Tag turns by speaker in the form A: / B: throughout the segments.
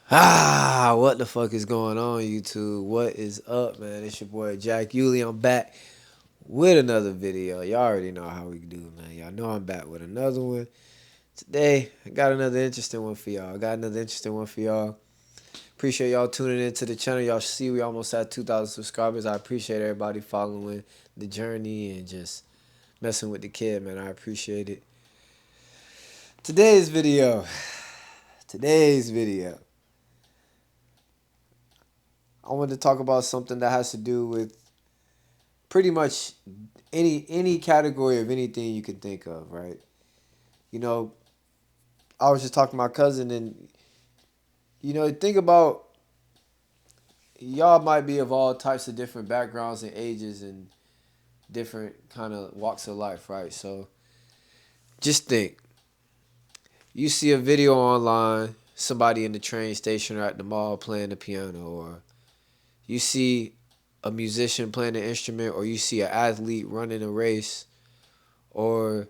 A: What the fuck is going on, YouTube? What is up, man? It's your boy Jack Yulee. I'm back with another video. Y'all already know how we do, man. Y'all know I'm back with another one. Today, I got another interesting one for y'all. Appreciate y'all tuning into the channel. Y'all see we almost at 2,000 subscribers. I appreciate everybody following the journey and just messing with the kid, man. I appreciate it. Today's video. Today's video. I wanted to talk about something that has to do with pretty much any category of anything you can think of, right? You know, I was just talking to my cousin, and think about y'all might be of all types of different backgrounds and ages and different kind of walks of life, right? So just think, you see a video online, somebody in the train station or at the mall playing the piano, or you see a musician playing an instrument, or you see an athlete running a race, or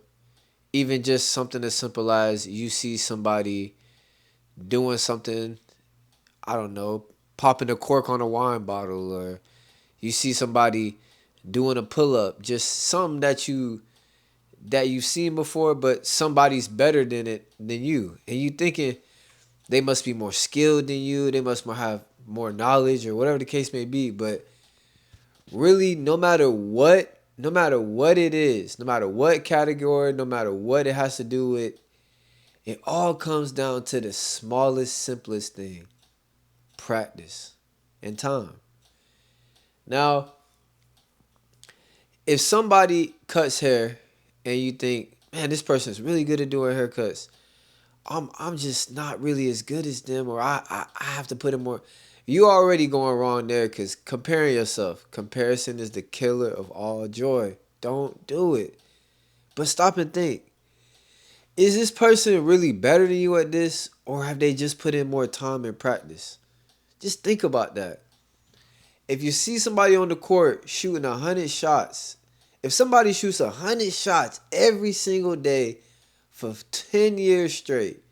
A: even just something as simple as you see somebody doing something, I don't know, popping a cork on a wine bottle, or you see somebody doing a pull-up, just something that you've seen before, but somebody's better than you, and you thinking they must be more skilled than you, they must have more knowledge or whatever the case may be. But really, no matter what it is, no matter what category, no matter what it has to do with, it all comes down to the smallest, simplest thing: practice and time. Now, if somebody cuts hair and you think, man, this person's really good at doing haircuts, I'm just not really as good as them, or I have to put in more. You already going wrong there, because comparing yourself. Comparison is the killer of all joy. Don't do it. But stop and think. Is this person really better than you at this, or have they just put in more time and practice? Just think about that. If you see somebody on the court shooting 100 shots, if somebody shoots 100 shots every single day for 10 years straight,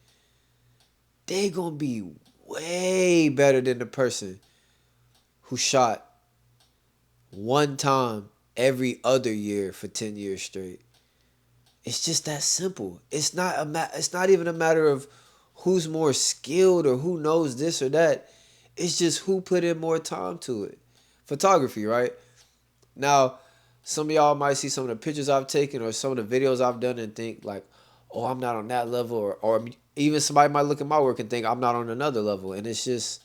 A: they gonna be way better than the person who shot one time every other year for 10 years straight. It's just that simple. It's not even a matter of who's more skilled or who knows this or that. It's just who put in more time to it. Photography, right? Now, some of y'all might see some of the pictures I've taken or some of the videos I've done and think like, oh, I'm not on that level, or even somebody might look at my work and think I'm not on another level. And it's just,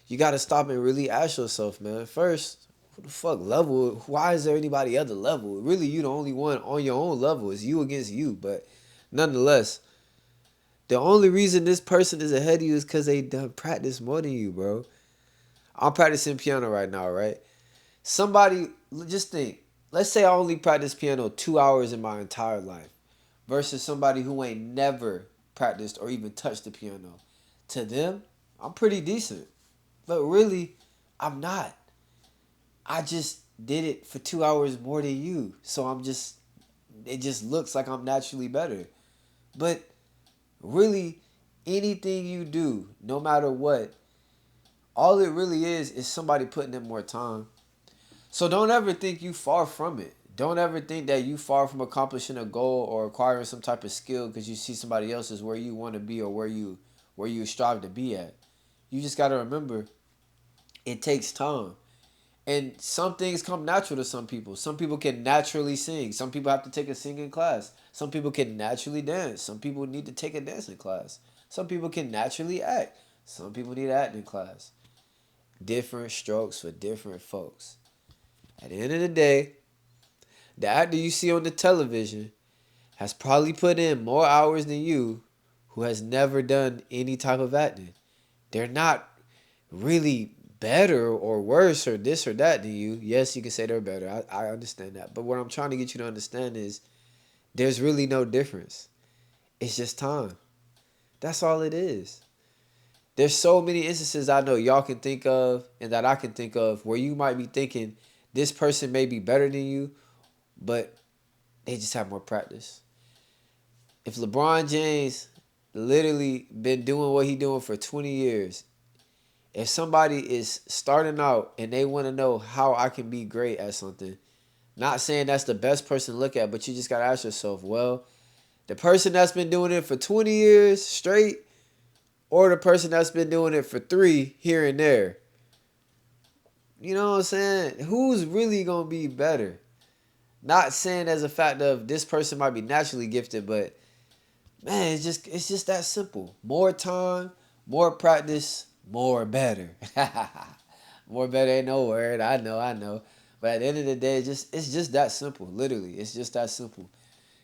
A: you got to stop and really ask yourself, man, first, who the fuck level? Why is there anybody other level? Really, you the only one on your own level. It's you against you. But nonetheless, the only reason this person is ahead of you is because they done practice more than you, bro. I'm practicing piano right now, right? Somebody, just think, let's say I only practice piano 2 hours in my entire life versus somebody who ain't never practiced or even touched the piano. To them, I'm pretty decent. But really, I'm not. I just did it for 2 hours more than you. So it just looks like I'm naturally better. But really, anything you do, no matter what, all it really is somebody putting in more time. So don't ever think you far from it. Don't ever think that you far from accomplishing a goal or acquiring some type of skill because you see somebody else is where you want to be or where you strive to be at. You just got to remember, it takes time. And some things come natural to some people. Some people can naturally sing. Some people have to take a singing class. Some people can naturally dance. Some people need to take a dancing class. Some people can naturally act. Some people need an acting class. Different strokes for different folks. At the end of the day, the actor you see on the television has probably put in more hours than you, who has never done any type of acting. They're not really better or worse or this or that than you. Yes, you can say they're better. I understand that. But what I'm trying to get you to understand is there's really no difference. It's just time. That's all it is. There's so many instances I know y'all can think of and that I can think of where you might be thinking this person may be better than you, but they just have more practice. If LeBron James literally been doing what he doing for 20 years, If somebody is starting out and they want to know how I can be great at something, not saying that's the best person to look at, but you just got to ask yourself, well, the person that's been doing it for 20 years straight or the person that's been doing it for 3 here and there. You know what I'm saying? Who's really going to be better? Not saying as a fact of this person might be naturally gifted, but man, it's just that simple. More time, more practice, more better. More better ain't no word. I know. But at the end of the day, it's just that simple. Literally, it's just that simple.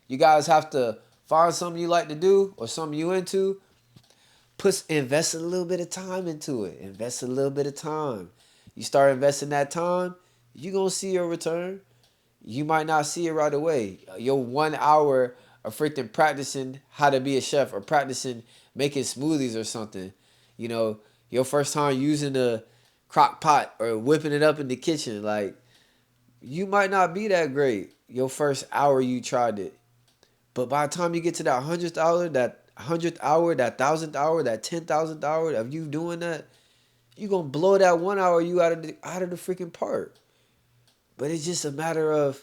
A: You guys have to find something you like to do or something you into. Invest a little bit of time into it. Invest a little bit of time. You start investing that time, you gonna see your return. You might not see it right away. Your 1 hour of freaking practicing how to be a chef or practicing making smoothies or something. You know, your first time using a crock pot or whipping it up in the kitchen. Like, you might not be that great your first hour you tried it. But by the time you get to that 100th hour, that 1,000th hour, that 10,000th hour of you doing that, you gonna blow that 1 hour you out of the freaking park. But it's just a matter of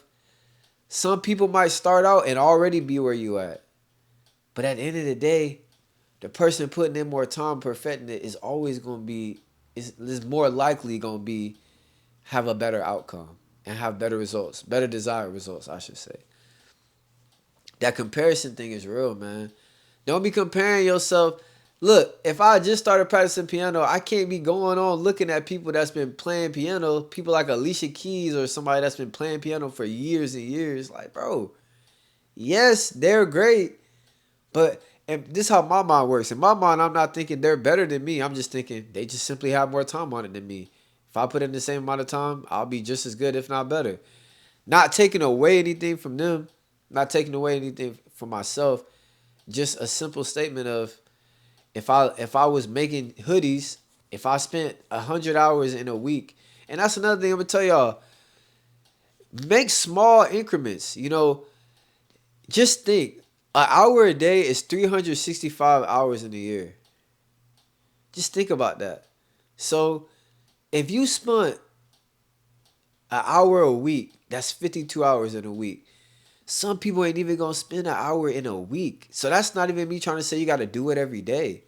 A: some people might start out and already be where you at. But at the end of the day, the person putting in more time perfecting it is always gonna be is more likely gonna be have a better outcome and have better results, better desired results, I should say. That comparison thing is real, man. Don't be comparing yourself. Look, if I just started practicing piano, I can't be going on looking at people that's been playing piano, people like Alicia Keys or somebody that's been playing piano for years and years. Like, bro, yes, they're great, but and this is how my mind works. In my mind, I'm not thinking they're better than me. I'm just thinking they just simply have more time on it than me. If I put in the same amount of time, I'll be just as good, if not better. Not taking away anything from them, not taking away anything from myself. Just a simple statement of if I was making hoodies, if I spent 100 hours in a week, and that's another thing I'm gonna tell y'all. Make small increments. Just think, an hour a day is 365 hours in a year. Just think about that. So if you spent an hour a week, that's 52 hours in a week. Some people ain't even gonna spend an hour in a week. So that's not even me trying to say you gotta do it every day.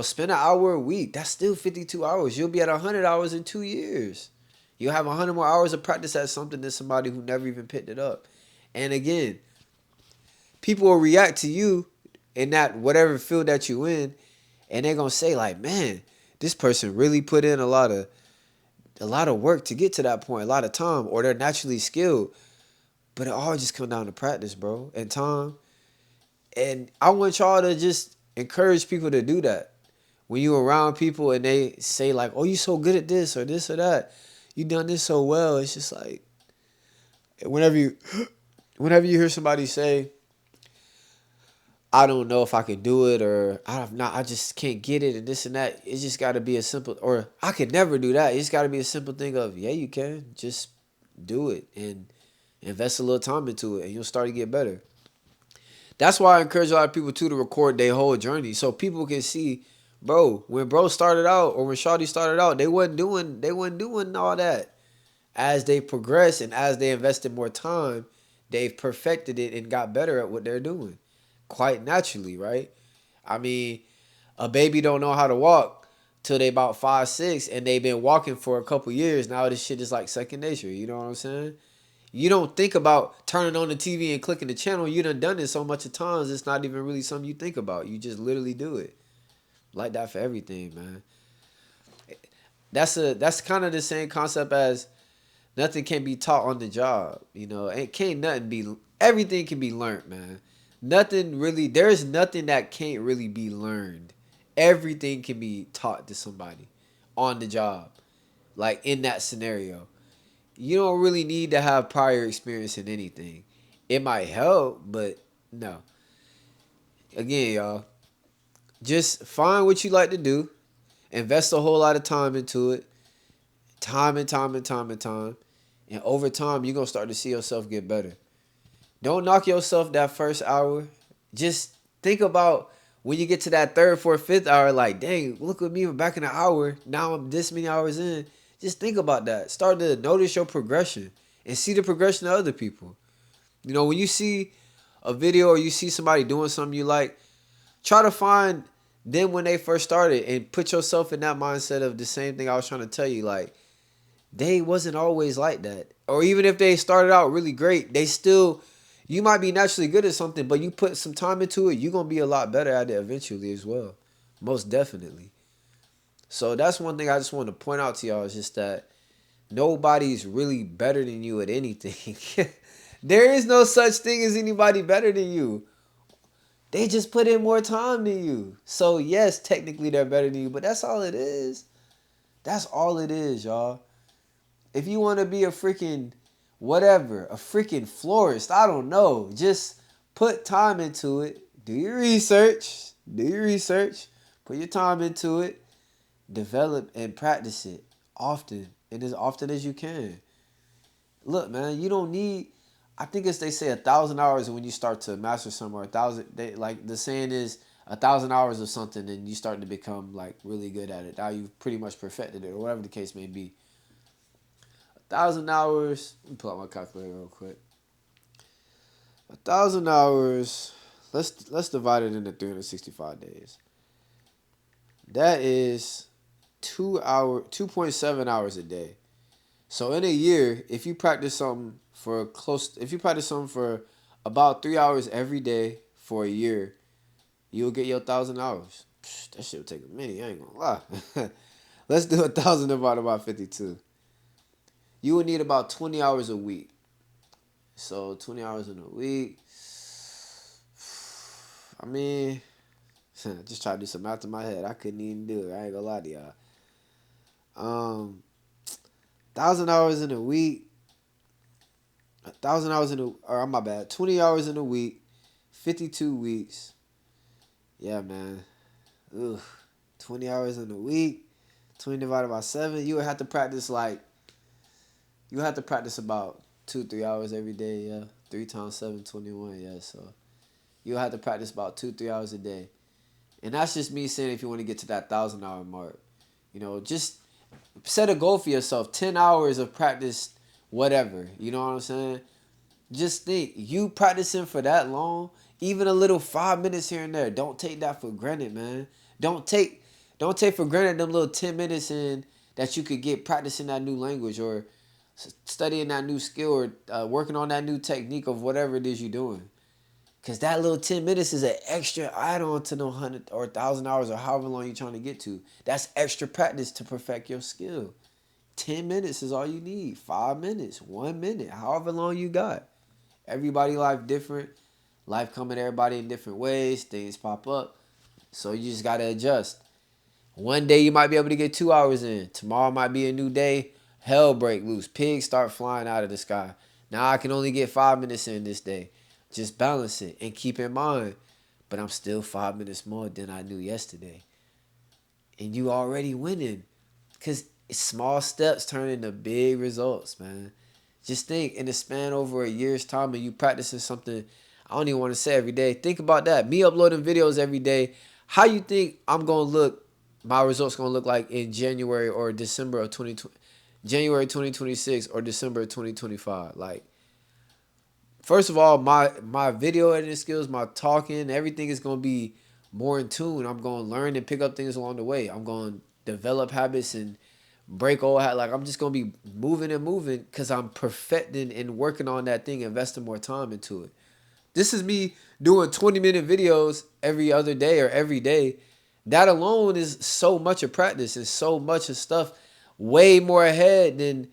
A: Spend an hour a week. That's still 52 hours. You'll be at 100 hours in 2 years. You'll have 100 more hours of practice at something than somebody who never even picked it up. And again, people will react to you in that whatever field that you in, and they're gonna say like, man, this person really put in a lot of work to get to that point, a lot of time, or they're naturally skilled. But it all just comes down to practice, bro, and time. And I want y'all to just encourage people to do that. When you around people and they say like, "Oh, you so good at this or this or that, you done this so well," it's just like whenever you whenever you hear somebody say, "I don't know if I can do it," or I just can't get it," and this and that, it's just got to be a simple, or I could never do that. It's got to be a simple thing of, yeah, you can just do it and invest a little time into it, and you'll start to get better. That's why I encourage a lot of people too to record their whole journey so people can see, bro, when bro started out or when Shawty started out, they wasn't doing all that. As they progress and as they invested more time, they've perfected it and got better at what they're doing. Quite naturally, right? I mean, a baby don't know how to walk till they about 5, 6, and they've been walking for a couple years. Now this shit is like second nature. You know what I'm saying? You don't think about turning on the TV and clicking the channel. You done it so much of times, it's not even really something you think about. You just literally do it. Like that for everything, man. That's kind of the same concept as nothing can be taught on the job. It can't nothing be everything can be learned, man. There's nothing that can't really be learned. Everything can be taught to somebody on the job. Like in that scenario. You don't really need to have prior experience in anything. It might help, but no. Again, y'all, just find what you like to do, invest a whole lot of time into it, time and time and time and time, and over time you're gonna start to see yourself get better. Don't knock yourself that first hour. Just think about when you get to that third, fourth, fifth hour, like, dang, look at me, we're back in an hour. Now I'm this many hours in. Just think about that. Start to notice your progression and see the progression of other people. You know, when you see a video or you see somebody doing something you like, try to find them when they first started and put yourself in that mindset of the same thing I was trying to tell you. Like, they wasn't always like that. Or even if they started out really great, they still, you might be naturally good at something, but you put some time into it, you're going to be a lot better at it eventually as well. Most definitely. So that's one thing I just want to point out to y'all is just that nobody's really better than you at anything. There is no such thing as anybody better than you. They just put in more time than you. So yes, technically they're better than you, but that's all it is. That's all it is, y'all. If you want to be a freaking whatever, a freaking florist, I don't know. Just put time into it. Do your research. Do your research. Put your time into it. Develop and practice it often and as often as you can. Look, man, you don't need. I think it's they say 1,000 hours when you start to master something, or 1,000. They like the saying is 1,000 hours of something, and you start to become like really good at it. Now you've pretty much perfected it, or whatever the case may be. 1,000 hours. Let me pull out my calculator real quick. 1,000 hours. Let's divide it into 365 days. That is 2.7 hours a day. So in a year, if you practice something for about 3 hours every day for a year, you'll get your 1,000 hours. That shit will take a minute. I ain't gonna lie. Let's do 1,000 divided by 52. You would need about 20 hours a week. So 20 hours in a week. I mean, just try to do some math in my head. I couldn't even do it. I ain't gonna lie to y'all. 1,000 hours in a week. 1,000 hours or my bad. 20 hours in a week. 52 weeks. Yeah, man. Ugh. 20 hours in a week. 20 divided by 7. You would have to practice about 2-3 hours every day. Yeah. 3 times 7, 21. Yeah. So you'll have to practice about 2-3 hours a day. And that's just me saying if you want to get to that 1,000 hour mark. You know, just set a goal for yourself. 10 hours of practice, whatever. You know what I'm saying? Just think, you practicing for that long, even a little 5 minutes here and there. Don't take that for granted, man. Don't take for granted them little 10 minutes in that you could get practicing that new language or studying that new skill or working on that new technique of whatever it is you're doing. Because that little 10 minutes is an extra add-on to no 100 or 1,000 hours or however long you're trying to get to. That's extra practice to perfect your skill. 10 minutes is all you need. 5 minutes, 1 minute, however long you got. Everybody life different. Life come at everybody in different ways. Things pop up. So you just got to adjust. One day you might be able to get 2 hours in. Tomorrow might be a new day. Hell break loose. Pigs start flying out of the sky. Now I can only get 5 minutes in this day. Just balance it and keep in mind, but I'm still 5 minutes more than I knew yesterday. And you already winning. Because small steps turn into big results, man. Just think in the span over a year's time and you practicing something, I don't even want to say every day. Think about that. Me uploading videos every day. How you think I'm going to look, my results going to look like in January or December of 2020, January 2026 or December of 2025? Like, first of all, my video editing skills, my talking, everything is going to be more in tune. I'm going to learn and pick up things along the way. I'm going to develop habits and break old habits. Like, I'm just going to be moving and moving because I'm perfecting and working on that thing, investing more time into it. This is me doing 20-minute videos every other day or every day. That alone is so much of practice and so much of stuff way more ahead than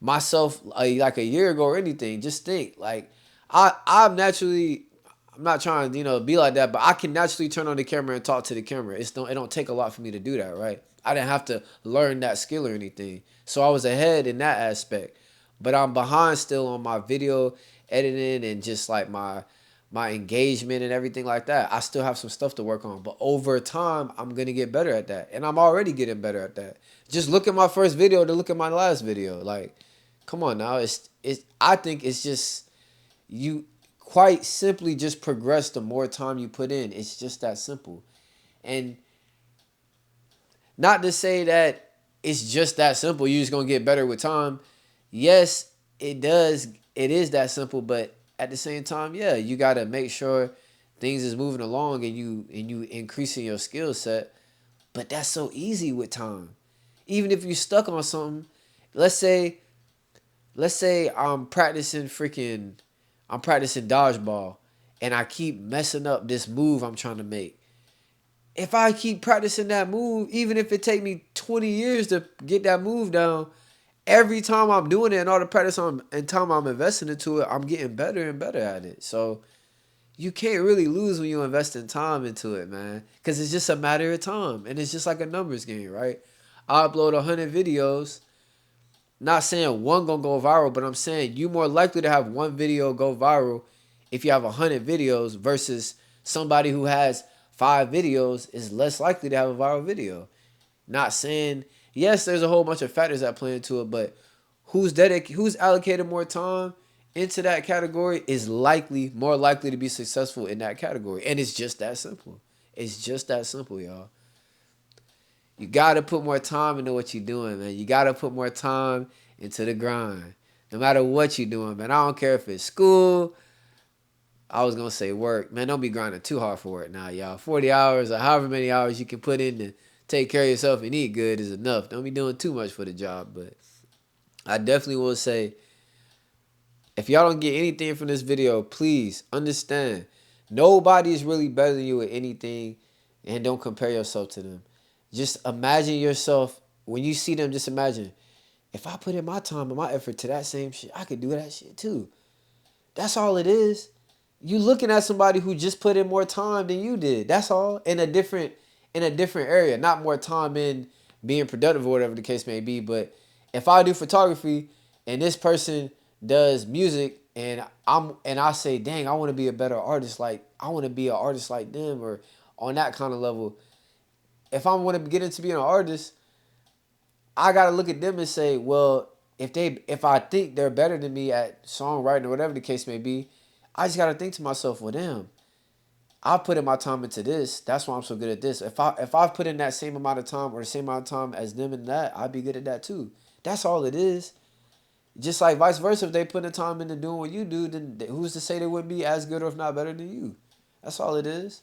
A: myself like a year ago or anything. Just think, like, I'm not trying to, be like that, but I can naturally turn on the camera and talk to the camera. It don't take a lot for me to do that, right? I didn't have to learn that skill or anything. So I was ahead in that aspect. But I'm behind still on my video editing and just like my engagement and everything like that. I still have some stuff to work on. But over time, I'm going to get better at that. And I'm already getting better at that. Just look at my first video to look at my last video. Like, come on now. I think it's just you quite simply just progress the more time you put in. It's just that simple. And not to say that it's just that simple. You're just gonna get better with time. Yes, it does. It is that simple, but at the same time, yeah, you gotta make sure things is moving along and you increasing your skill set. But that's so easy with time. Even if you're stuck on something, let's say I'm practicing dodgeball and I keep messing up this move I'm trying to make. If I keep practicing that move, even if it take me 20 years to get that move down, every time I'm doing it and all the practice and time I'm investing into it, I'm getting better and better at it. So you can't really lose when you invest in time into it, man. Because it's just a matter of time. And it's just like a numbers game, right? I upload 100 videos. Not saying one gonna go viral, but I'm saying you more likely to have one video go viral if you have 100 videos versus somebody who has 5 videos is less likely to have a viral video. Not saying, yes, there's a whole bunch of factors that play into it, but who's allocated more time into that category is more likely to be successful in that category. And it's just that simple. It's just that simple, y'all. You gotta put more time into what you're doing, man. You gotta put more time into the grind. No matter what you're doing, man. I don't care if it's school. I was gonna say work. Man, don't be grinding too hard for work now, y'all. 40 hours or however many hours you can put in to take care of yourself and eat good is enough. Don't be doing too much for the job. But I definitely will say, if y'all don't get anything from this video, please understand. Nobody is really better than you at anything, and don't compare yourself to them. Just imagine yourself, when you see them, just imagine, if I put in my time and my effort to that same shit, I could do that shit too. That's all it is. You looking at somebody who just put in more time than you did. That's all. In a different area. Not more time in being productive or whatever the case may be. But if I do photography and this person does music and I say, dang, I want to be a better artist, like I want to be an artist like them or on that kind of level. If I want to get into being an artist, I gotta look at them and say, well, if I think they're better than me at songwriting or whatever the case may be, I just gotta think to myself, well, damn, I put in my time into this. That's why I'm so good at this. If I put in that same amount of time or the same amount of time as them in that, I'd be good at that too. That's all it is. Just like vice versa, if they put the time into doing what you do, then who's to say they wouldn't be as good or if not better than you? That's all it is.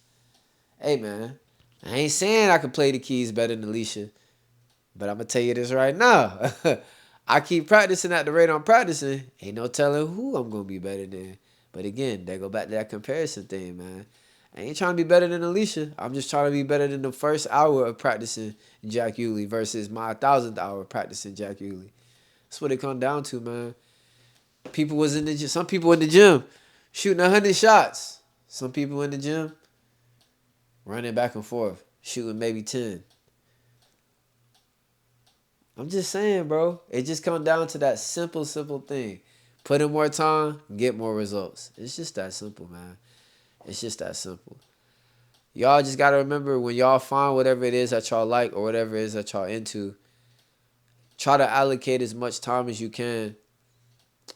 A: Hey man, I ain't saying I could play the keys better than Alicia. But I'm gonna tell you this right now. I keep practicing at the rate I'm practicing. Ain't no telling who I'm gonna be better than. But again, they go back to that comparison thing, man. I ain't trying to be better than Alicia. I'm just trying to be better than the first hour of practicing Jack Euly versus my 1,000th hour practicing Jack Euly. That's what it come down to, man. People was in the gym. Some people in the gym shooting 100 shots. Some people in the gym running back and forth, shooting maybe 10. I'm just saying, bro. It just comes down to that simple thing. Put in more time, get more results. It's just that simple, man. It's just that simple. Y'all just gotta remember when y'all find whatever it is that y'all like or whatever it is that y'all into, try to allocate as much time as you can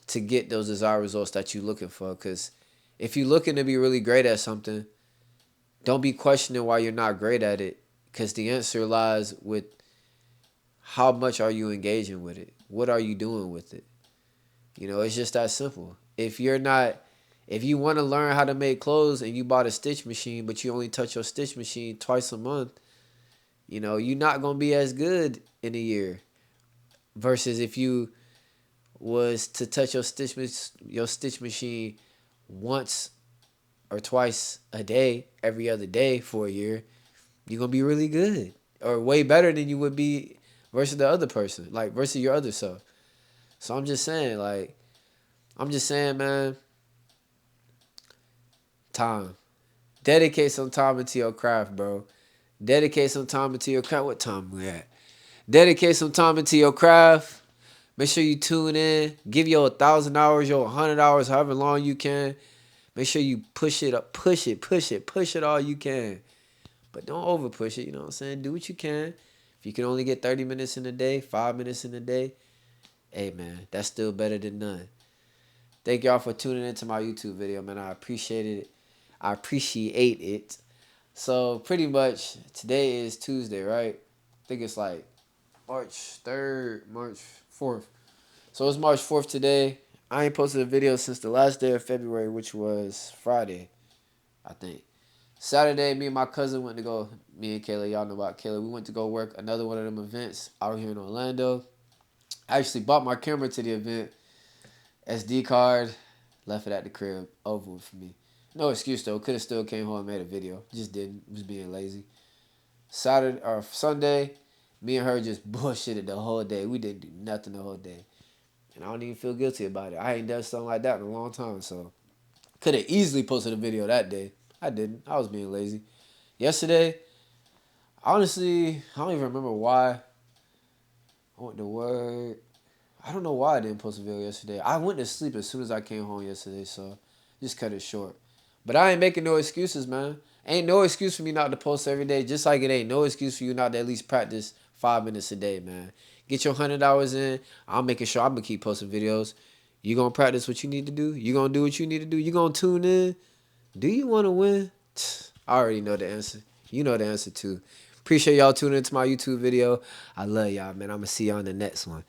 A: to get those desired results that you're looking for. Because if you're looking to be really great at something, don't be questioning why you're not great at it. Because the answer lies with how much are you engaging with it? What are you doing with it? You know, it's just that simple. If you want to learn how to make clothes and you bought a stitch machine, but you only touch your stitch machine twice a month, you know, you're not going to be as good in a year. Versus if you was to touch your stitch machine once or twice a day, every other day for a year, you're going to be really good or way better than you would be versus the other person, like versus your other self. So I'm just saying, man, time. Dedicate some time into your craft, bro. Dedicate some time into your craft. What time we at? Dedicate some time into your craft. Make sure you tune in. Give your 1,000 hours, your 100 hours, however long you can. Make sure you push it up, push it all you can. But don't over push it, you know what I'm saying? Do what you can. If you can only get 30 minutes in a day, 5 minutes in a day, hey man, that's still better than none. Thank y'all for tuning into my YouTube video, man. I appreciate it. I appreciate it. So pretty much today is Tuesday, right? I think it's like March 3rd, March 4th. So it's March 4th today. I ain't posted a video since the last day of February, which was Friday, I think. Saturday, me and my cousin went to go, me and Kayla, y'all know about Kayla. We went to go work another one of them events out here in Orlando. I actually bought my camera to the event, SD card, left it at the crib, over with for me. No excuse though, could have still came home and made a video. Just didn't, was being lazy. Saturday or Sunday, me and her just bullshitted the whole day. We didn't do nothing the whole day. And I don't even feel guilty about it. I ain't done something like that in a long time, so could have easily posted a video that day. I didn't. I was being lazy. Yesterday, honestly, I don't even remember why. I went to work. I don't know why I didn't post a video yesterday. I went to sleep as soon as I came home yesterday, so just cut it short. But I ain't making no excuses, man. Ain't no excuse for me not to post every day, just like it ain't no excuse for you not to at least practice 5 minutes a day, man. Get your 100 hours in. I'm making sure I'm going to keep posting videos. You going to practice what you need to do? You going to do what you need to do? You going to tune in? Do you want to win? I already know the answer. You know the answer, too. Appreciate y'all tuning into my YouTube video. I love y'all, man. I'm going to see y'all on the next one.